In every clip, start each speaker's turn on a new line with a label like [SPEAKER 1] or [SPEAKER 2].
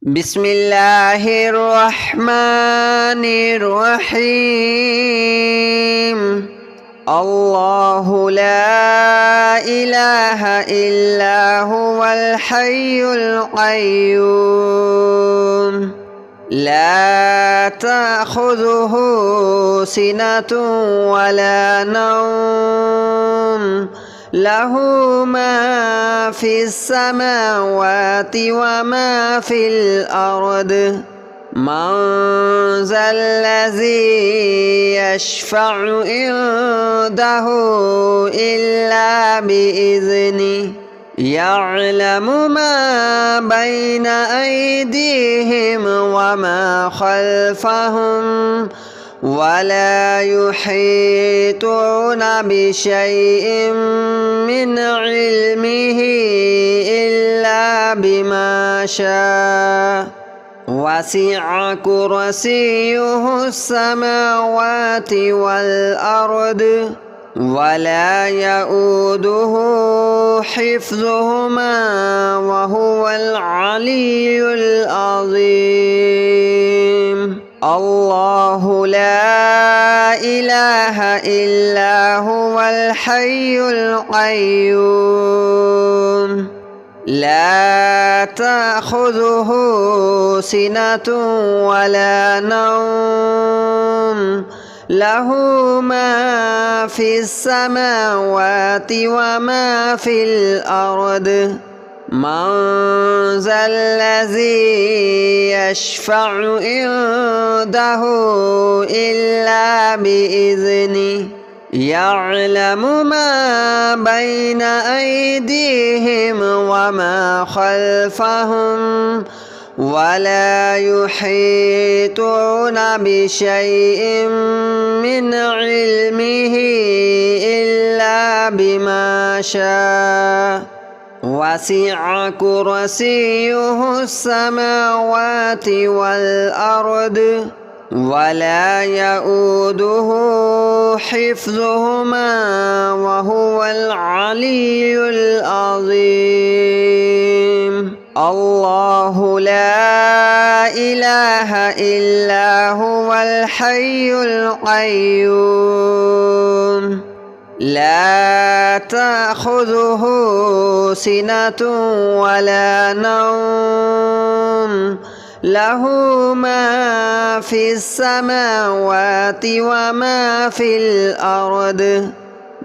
[SPEAKER 1] بسم الله الرحمن الرحيم. الله لا إله إلا هو الحي القيوم لا تأخذه سنة ولا نوم له ما في السماوات وما في الأرض من ذا الذي يشفع عنده إلا بإذنه يعلم ما بين أيديهم وما خلفهم ولا يحيطون بشيء من علمه إلا بما شاء وسع كرسيه السماوات والأرض ولا يؤوده حفظهما وهو العلي العظيم. الله لا إله إلا هو الحي القيوم لا تأخذه سنة ولا نوم له ما في السماوات وما في الأرض من ذا الذي يشفع عنده إلا بإذنه يعلم ما بين أيديهم وما خلفهم ولا يحيطون بشيء من علمه إلا بما شاء وسع كرسيه السماوات والأرض ولا يؤوده حفظهما وهو العلي العظيم. الله لا إله إلا هو الحي القيوم لا تأخذه سنة ولا نوم له ما في السماوات وما في الأرض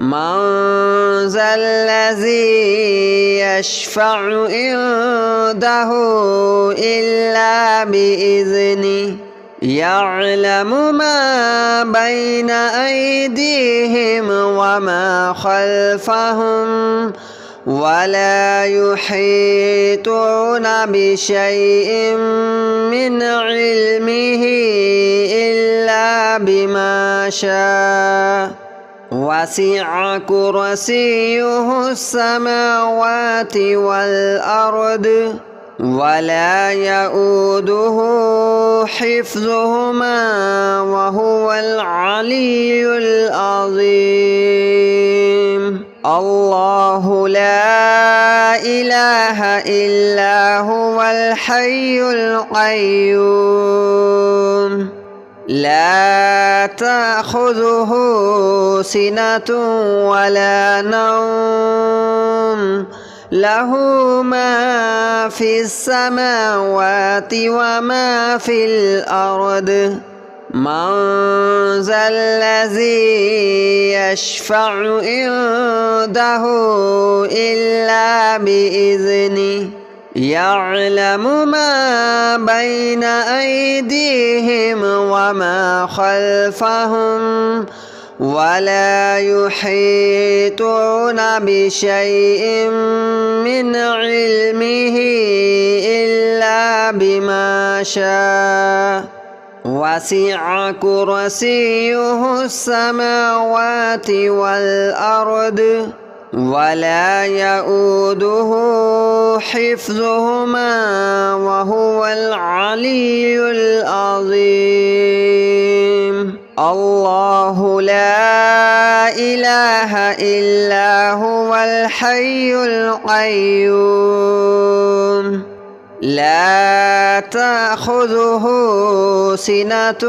[SPEAKER 1] من ذا الذي يشفع عنده إلا بإذنه يعلم ما بين أيديهم وما خلفهم ولا يحيطون بشيء من علمه إلا بما شاء وسع كرسيه السماوات والأرض ولا يؤوده حفظهما وهو العلي العظيم. الله لا إله إلا هو الحي القيوم لا تأخذه سنة ولا نوم له ما في السماوات وما في الأرض من ذا الذي يشفع عنده إلا بإذنه يعلم ما بين أيديهم وما خلفهم ولا يحيطون بشيء من علمه إلا بما شاء وسع كرسيه السماوات والأرض ولا يؤوده حفظهما وهو العلي العظيم. الله لا إله إلا هو الحي القيوم لا تأخذه سنة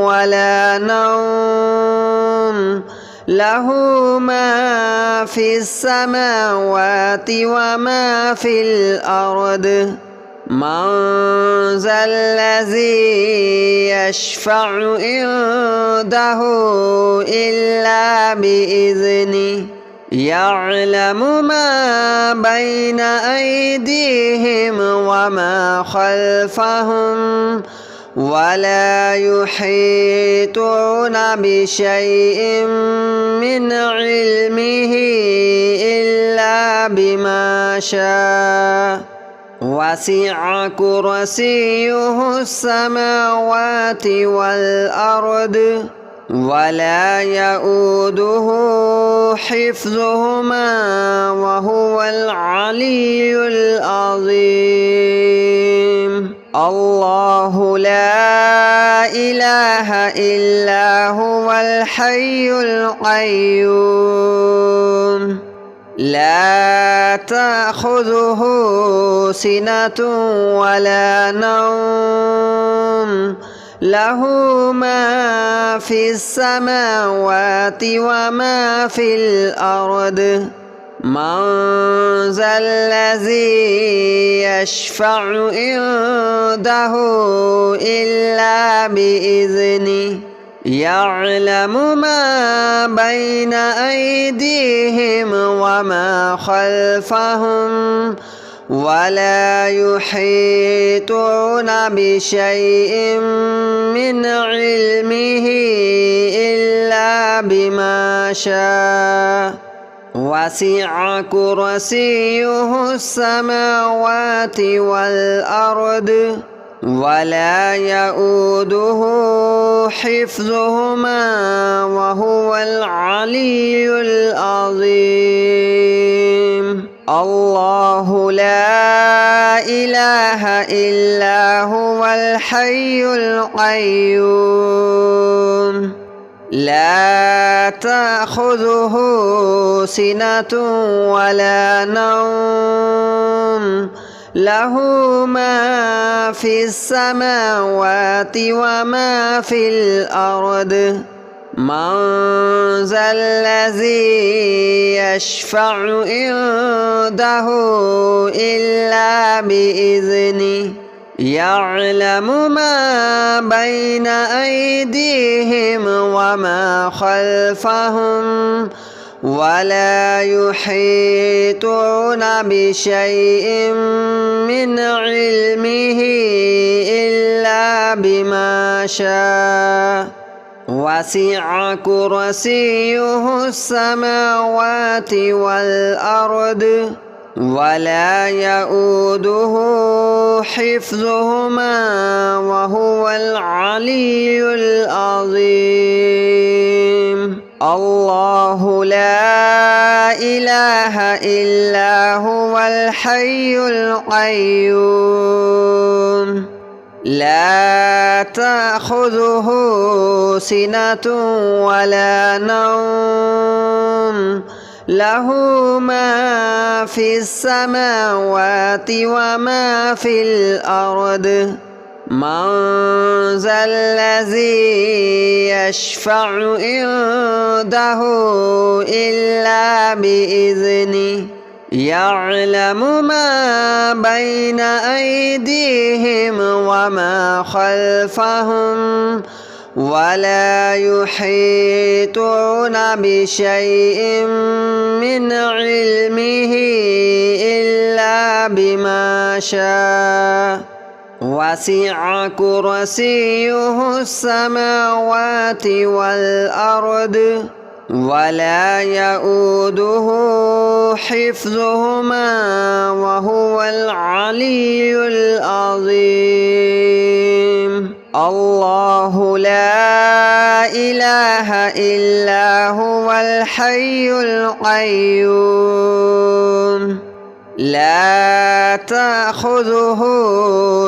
[SPEAKER 1] ولا نوم له ما في السماوات وما في الأرض من ذا الذي يشفع عنده إلا بإذنه يعلم ما بين أيديهم وما خلفهم ولا يحيطون بشيء من علمه إلا بما شاء وسع كرسيه السماوات والأرض ولا يؤوده حفظهما وهو العلي العظيم الله لا إله إلا هو الحي القيوم لا تأخذه سنة ولا نوم له ما في السماوات وما في الأرض من ذا الذي يشفع عنده إلا بإذنه يعلم ما بين أيديهم وما خلفهم ولا يحيطون بشيء من علمه إلا بما شاء وسع كرسيه السماوات والأرض ولا يؤوده حفظهما وهو العلي العظيم الله لا إله إلا هو الحي القيوم لا تأخذه سنة ولا نوم له ما في السماوات وما في الأرض من ذا الذي يشفع عنده إلا بإذنه يعلم ما بين أيديهم وما خلفهم ولا يحيطون بشيء من علمه إلا بما شاء وسع كرسيه السماوات والأرض ولا يؤوده حفظهما وهو العلي العظيم الله لا إله إلا هو الحي القيوم لا تأخذه سنة ولا نوم له ما في السماوات وما في الأرض من ذا الذي يشفع عنده إلا بإذنه يعلم ما بين أيديهم وما خلفهم ولا يحيطون بشيء من علمه إلا بما شاء وسع كرسيه السماوات والأرض ولا يؤوده حفظهما وهو العلي العظيم الله لا إله إلا هو الحي القيوم لا تأخذه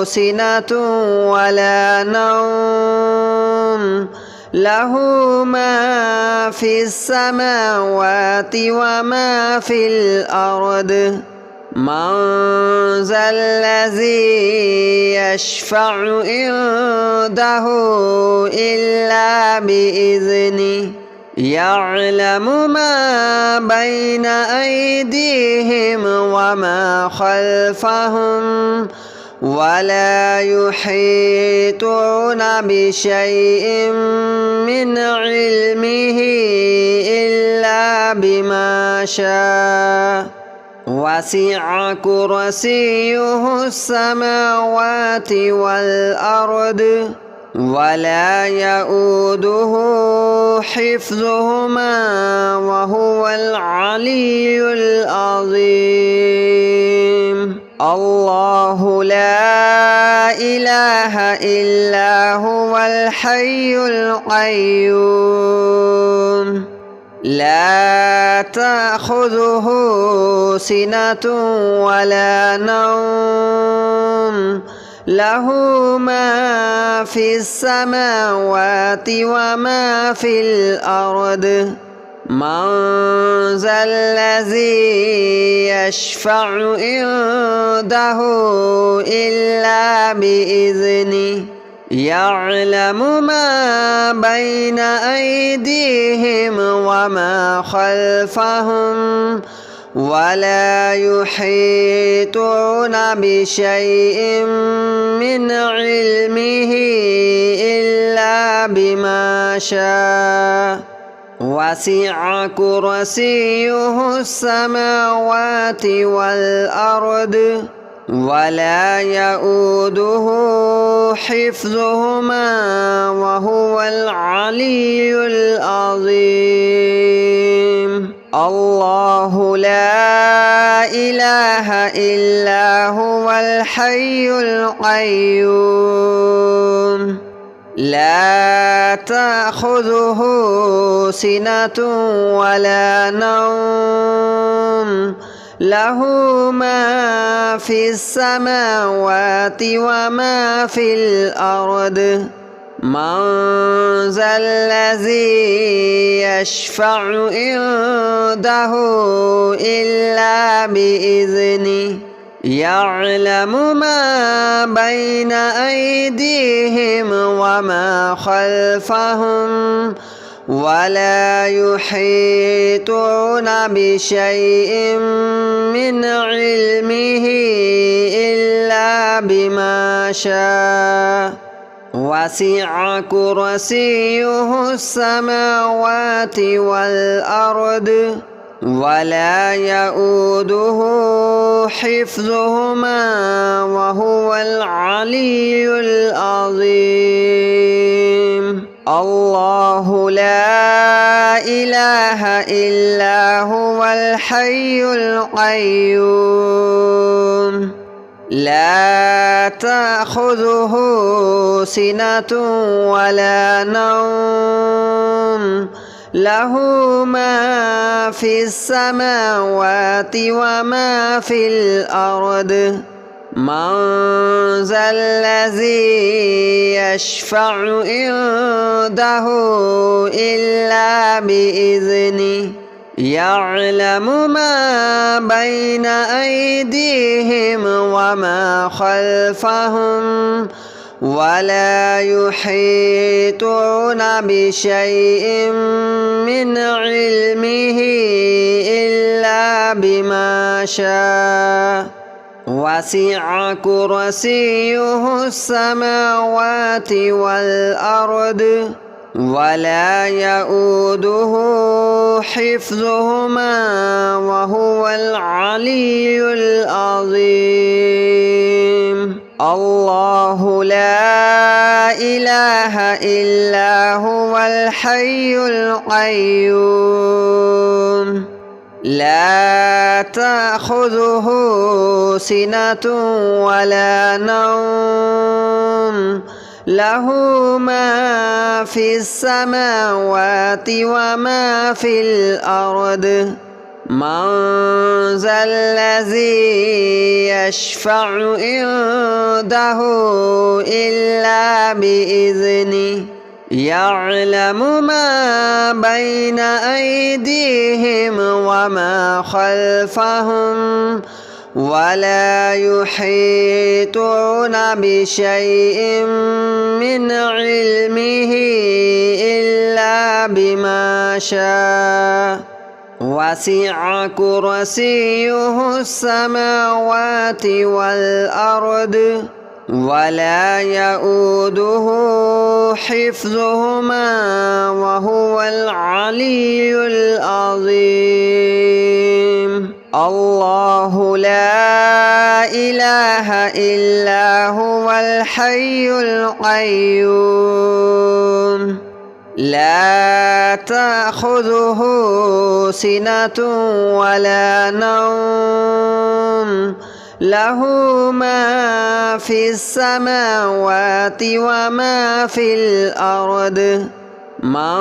[SPEAKER 1] سنة ولا نوم له ما في السماوات وما في الأرض من ذا الذي يشفع عنده إلا بإذنه يعلم ما بين أيديهم وما خلفهم ولا يحيطون بشيء من علمه إلا بما شاء وسع كرسيه السماوات والأرض ولا يؤوده حفظهما وهو العلي العظيم الله لا إله إلا هو الحي القيوم لا تأخذه سنة ولا نوم له ما في السماوات وما في الأرض من ذا الذي يشفع عنده إلا بإذنه يعلم ما بين أيديهم وما خلفهم ولا يحيطون بشيء من علمه إلا بما شاء وسع كرسيه السماوات والأرض ولا يؤوده حفظهما وهو العلي العظيم الله لا إله إلا هو الحي القيوم لا تأخذه سنة ولا نوم له ما في السماوات وما في الأرض من ذا الذي يشفع عنده إلا بإذنه يعلم ما بين أيديهم وما خلفهم ولا يحيطون بشيء من علمه إلا بما شاء وسع كرسيه السماوات والأرض ولا يؤوده حفظهما وهو العلي العظيم الله لا إله إلا هو الحي القيوم لا تأخذه سنة ولا نوم له ما في السماوات وما في الأرض من ذا الذي يشفع عنده إلا بإذنه يعلم ما بين أيديهم وما خلفهم ولا يحيطون بشيء من علمه إلا بما شاء وسع كرسيه السماوات والأرض ولا يؤوده حفظهما وهو العلي العظيم الله لا إله إلا هو الحي القيوم لا تأخذه سنة ولا نوم له ما في السماوات وما في الأرض من ذا الذي يشفع عنده إلا بإذنه يعلم ما بين أيديهم وما خلفهم ولا يحيطون بشيء من علمه إلا بما شاء وسع كرسيه السماوات والأرض ولا يؤوده حفظهما وهو العلي العظيم الله لا إله إلا هو الحي القيوم لا تأخذه سنة ولا نوم له ما في السماوات وما في الأرض من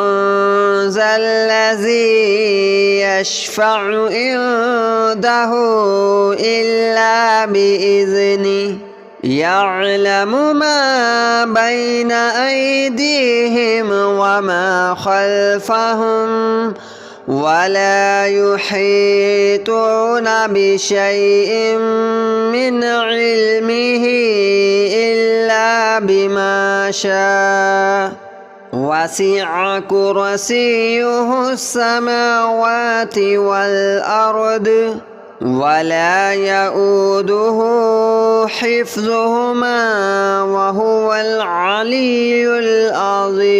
[SPEAKER 1] ذا الذي يشفع عنده إلا بإذنه يعلم ما بين أيديهم وما خلفهم ولا يحيطون بشيء من علمه إلا بما شاء وسع كرسيه السماوات والأرض ولا يؤوده حفظهما وهو العلي العظيم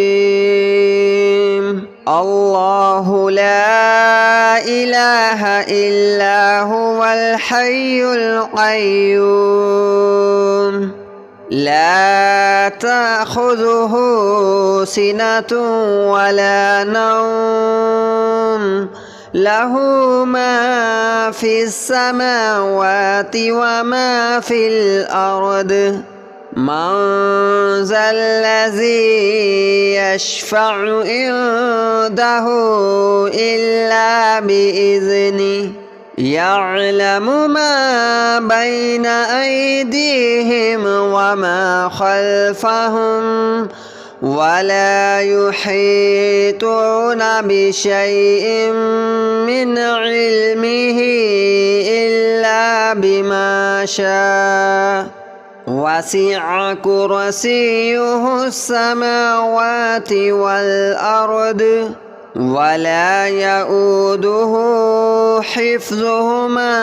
[SPEAKER 1] الله لا إله إلا هو الحي القيوم لا تأخذه سنة ولا نوم له ما في السماوات وما في الأرض من ذا الذي يشفع عنده إلا بإذنه يعلم ما بين أيديهم وما خلفهم ولا يحيطون بشيء من علمه إلا بما شاء وسع كرسيه السماوات والأرض ولا يؤوده حفظهما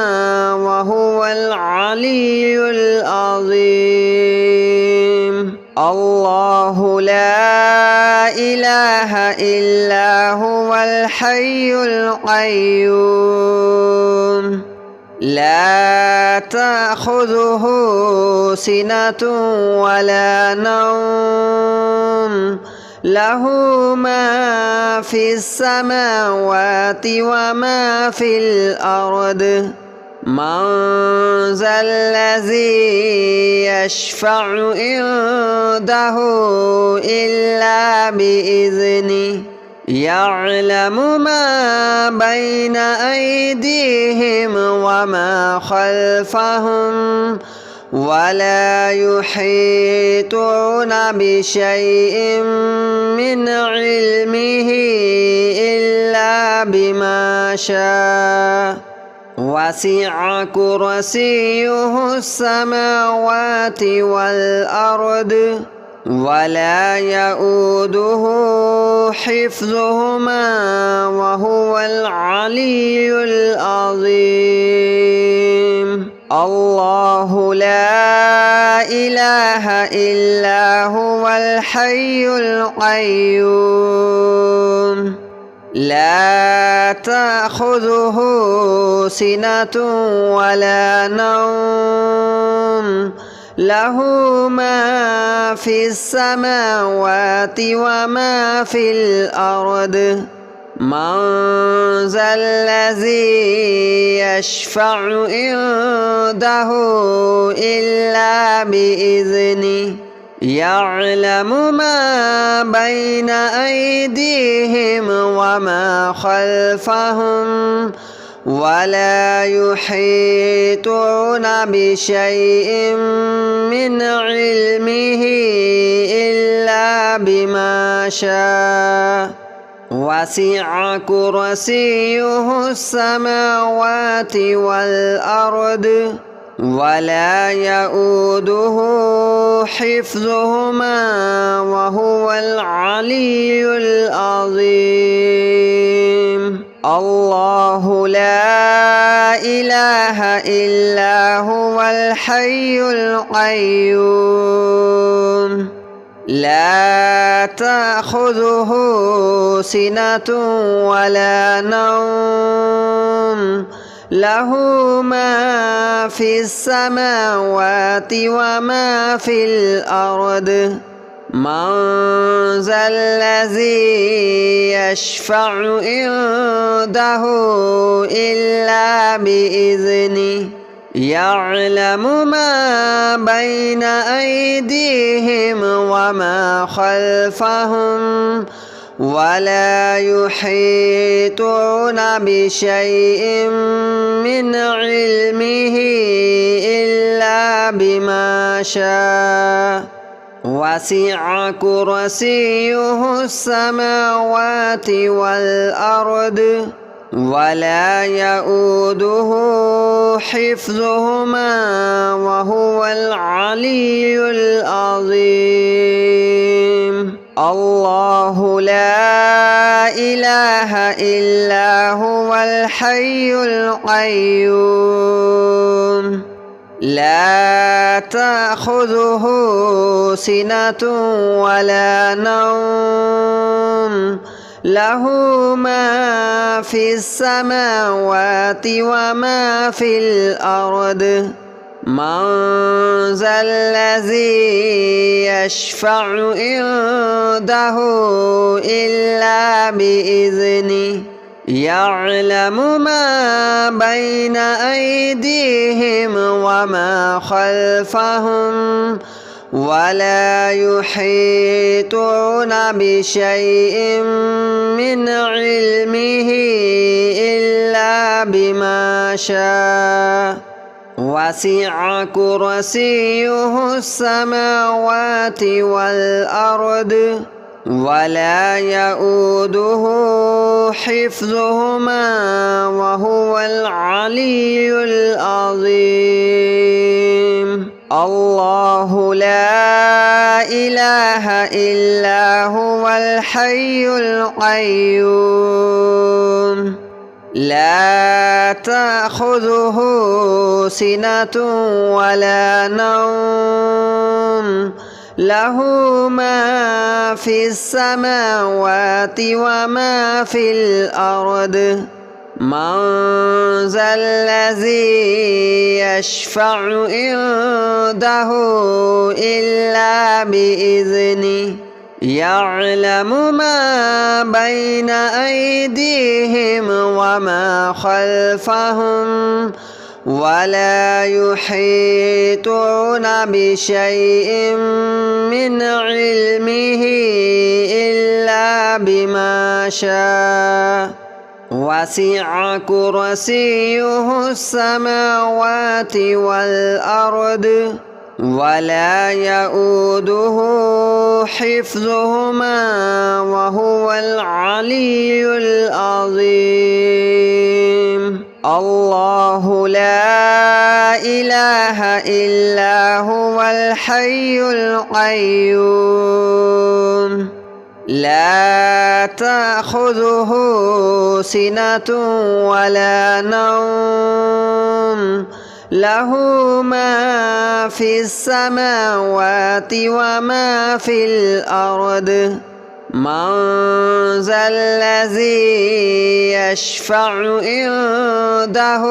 [SPEAKER 1] وهو العلي العظيم الله لا إله إلا هو الحي القيوم لا تأخذه سنة ولا نوم له ما في السماوات وما في الأرض من ذا الذي يشفع عنده إلا بإذنه يعلم ما بين أيديهم وما خلفهم ولا يحيطون بشيء من علمه إلا بما شاء وسع كرسيه السماوات والأرض ولا يؤوده حفظهما وهو العلي العظيم الله لا إله إلا هو الحي القيوم لا تأخذه سنة ولا نوم له ما في السماوات وما في الأرض من ذا الذي يشفع عنده إلا بإذنه يعلم ما بين أيديهم وما خلفهم ولا يحيطون بشيء من علمه إلا بما شاء وسع كرسيه السماوات والأرض ولا يؤوده حفظهما وهو العلي العظيم الله لا إله إلا هو الحي القيوم لا تأخذه سنة ولا نوم له ما في السماوات وما في الأرض من ذا الذي يشفع عنده إلا بإذنه يعلم ما بين أيديهم وما خلفهم ولا يحيطون بشيء من علمه إلا بما شاء وسع كرسيه السماوات والأرض ولا يؤوده حفظهما وهو العلي العظيم الله لا إله إلا هو الحي القيوم لا تأخذه سنة ولا نوم له ما في السماوات وما في الأرض من ذا الذي يشفع عنده إلا بإذنه يعلم ما بين أيديهم وما خلفهم ولا يحيطون بشيء من علمه إلا بما شاء وسع كرسيه السماوات والأرض ولا يؤوده حفظهما وهو العلي العظيم الله لا إله إلا هو الحي القيوم لا تأخذه سنة ولا نوم له ما في السماوات وما في الأرض من ذا الذي يشفع عنده إلا بإذنه يعلم ما بين أيديهم وما خلفهم ولا يحيطون بشيء من علمه إلا بما شاء وسع كرسيه السماوات والأرض ولا يؤوده حفظهما وهو العلي العظيم الله لا إله إلا هو الحي القيوم لا تأخذه سنة ولا نوم له ما في السماوات وما في الأرض من ذا الذي يشفع عنده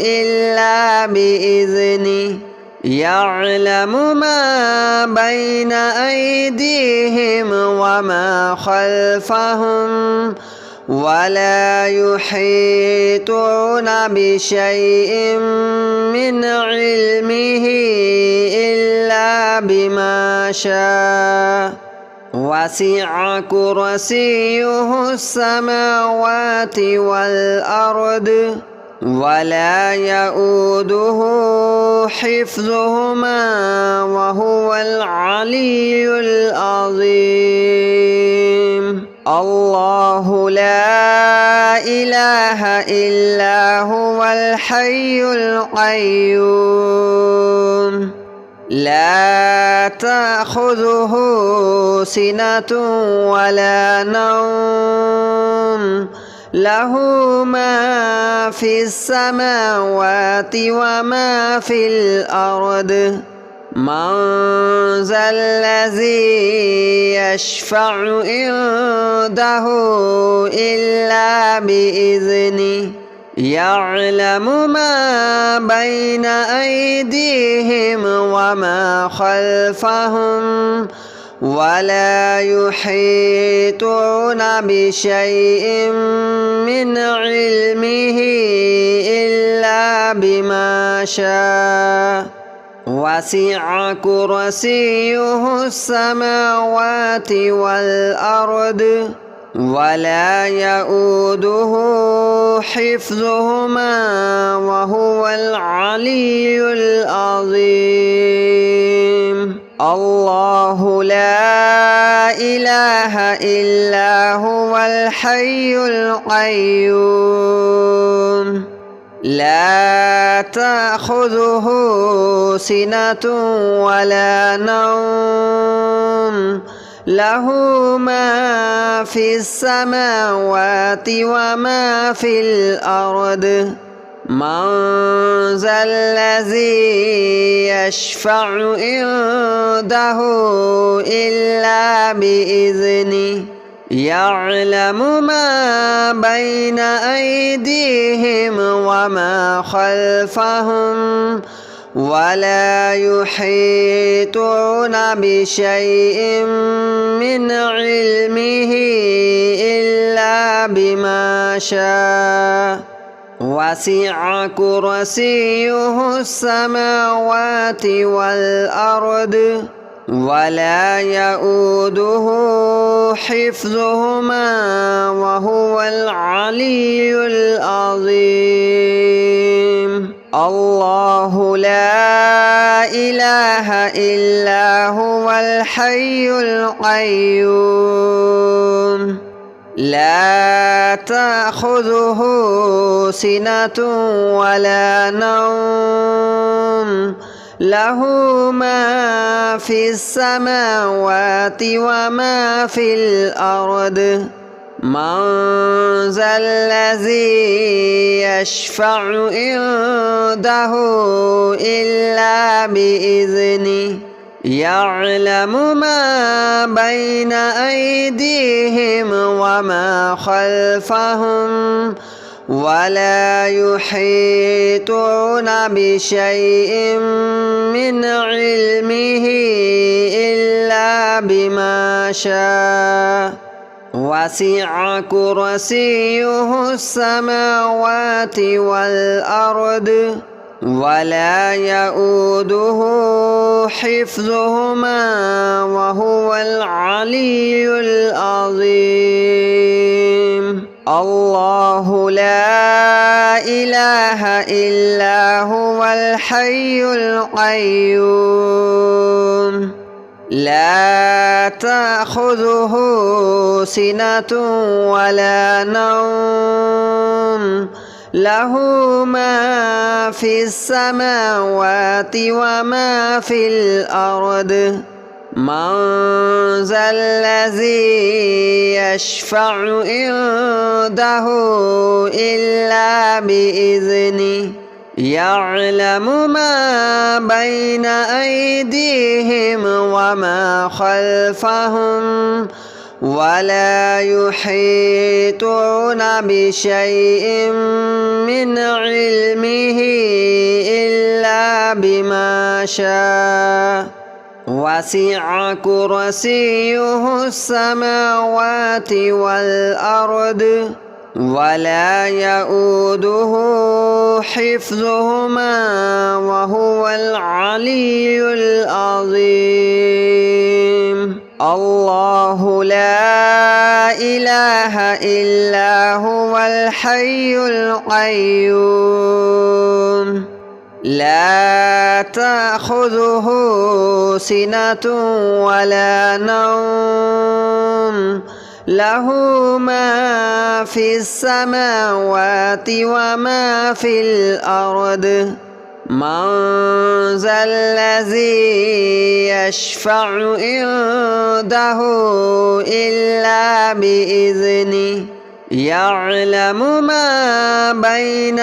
[SPEAKER 1] إلا بإذنه يعلم ما بين أيديهم وما خلفهم ولا يحيطون بشيء من علمه إلا بما شاء وسع كرسيه السماوات والأرض ولا يؤوده حفظهما وهو العلي العظيم الله لا إله إلا هو الحي القيوم لا تأخذه سنة ولا نوم له ما في السماوات وما في الأرض من ذا الذي يشفع عنده إلا بإذنه يعلم ما بين أيديهم وما خلفهم ولا يحيطون بشيء من علمه إلا بما شاء وسع كرسيه السماوات والأرض ولا يؤوده حفظهما وهو العلي العظيم الله لا إله إلا هو الحي القيوم لا تأخذه سنة ولا نوم له ما في السماوات وما في الأرض من ذا الذي يشفع عنده إلا بإذنه يعلم ما بين أيديهم وما خلفهم ولا يحيطون بشيء من علمه إلا بما شاء وسع كرسيه السماوات والأرض ولا يؤوده حفظهما وهو العلي العظيم الله لا إله إلا هو الحي القيوم لا تأخذه سنة ولا نوم له ما في السماوات وما في الأرض من ذا الذي يشفع عنده إلا بإذنه يعلم ما بين أيديهم وما خلفهم ولا يحيطون بشيء من علمه إلا بما شاء وسع كرسيه السماوات والأرض ولا يؤوده حفظهما وهو العلي العظيم الله لا إله إلا هو الحي القيوم لا تأخذه سنة ولا نوم له ما في السماوات وما في الأرض من ذا الذي يشفع عنده إلا بإذنه يعلم ما بين أيديهم وما خلفهم ولا يحيطون بشيء من علمه إلا بما شاء وسع كرسيه السماوات والأرض ولا يؤوده حفظهما وهو العلي العظيم الله لا إله إلا هو الحي القيوم لا تأخذه سنة ولا نوم له ما في السماوات وما في الأرض من ذا الذي يشفع عنده إلا بإذنه يعلم ما بين